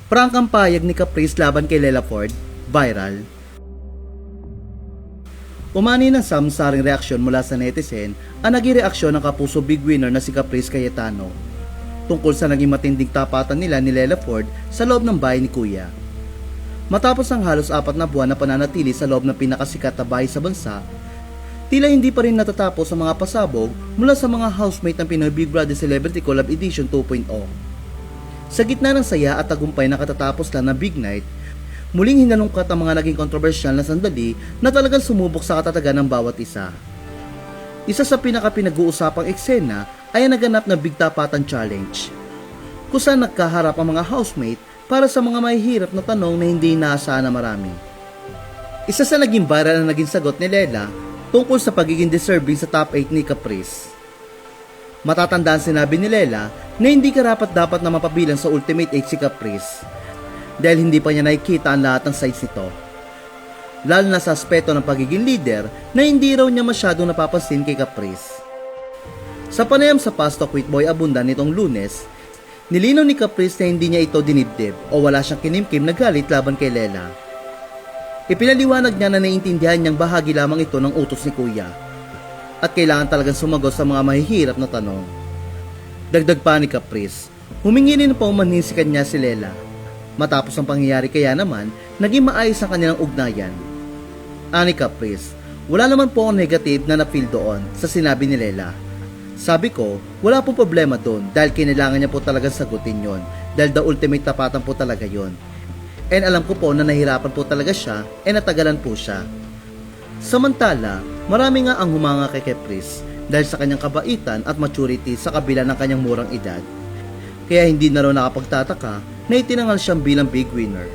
Prangkang payag ni Caprice laban kay Lela Ford, viral. Umani ng samsaring reaksyon mula sa netizen ang naging reaksyon ng kapuso big winner na si Caprice Cayetano tungkol sa naging matinding tapatan nila ni Lela Ford sa loob ng bahay ni Kuya. Matapos ang halos 4 na buwan na pananatili sa loob ng pinakasikat na bahay sa bansa, tila hindi pa rin natatapos ang mga pasabog mula sa mga housemate ng Pinoy Big Brother Celebrity Collab Edition 2.0. Sa gitna ng saya at tagumpay na katatapos lang na Big Night, muling hinalungkat ang mga naging kontrobersyal na sandali na talagang sumubok sa katatagan ng bawat isa. Isa sa pinaka-pinag-uusapang eksena ay ang naganap na Big Tapatan Challenge, kung saan nagkaharap ang mga housemate para sa mga mahihirap na tanong na hindi inaasahan na marami. Isa sa naging viral na naging sagot ni Lela tungkol sa pagiging deserving sa top 8 ni Caprice. Matatandaan sinabi ni Lela na hindi karapat-dapat na mapabilang sa Ultimate 8 si Caprice dahil hindi pa niya nakikita ang lahat ng sides nito. Lalo na sa aspeto ng pagiging leader na hindi raw niya masyadong napapansin kay Caprice. Sa panayam sa Fast Talk with Boy Abundan nitong Lunes, nilinaw ni Caprice na hindi niya ito dinibdib o wala siyang kinimkim na galit laban kay Lela. Ipinaliwanag niya na naiintindihan niyang bahagi lamang ito ng utos ni Kuya at kailangan talagang sumagot sa mga mahihirap na tanong. Dagdag pa ni Caprice, humingi rin pa umanhin si kanya si Lela. Matapos ang pangyayari kaya naman, naging maayos ang kanilang ugnayan. Ani Caprice, wala naman po akong negative na na-feel doon sa sinabi ni Lela. Sabi ko, wala pong problema doon dahil kinailangan niya po talagang sagutin yon dahil the ultimate tapatan po talaga yon. And alam ko po na nahirapan po talaga siya and natagalan po siya. Samantala, marami nga ang humanga kay Caprice dahil sa kanyang kabaitan at maturity sa kabila ng kanyang murang edad. Kaya hindi na raw nakapagtataka na itinangal siyang bilang big winner.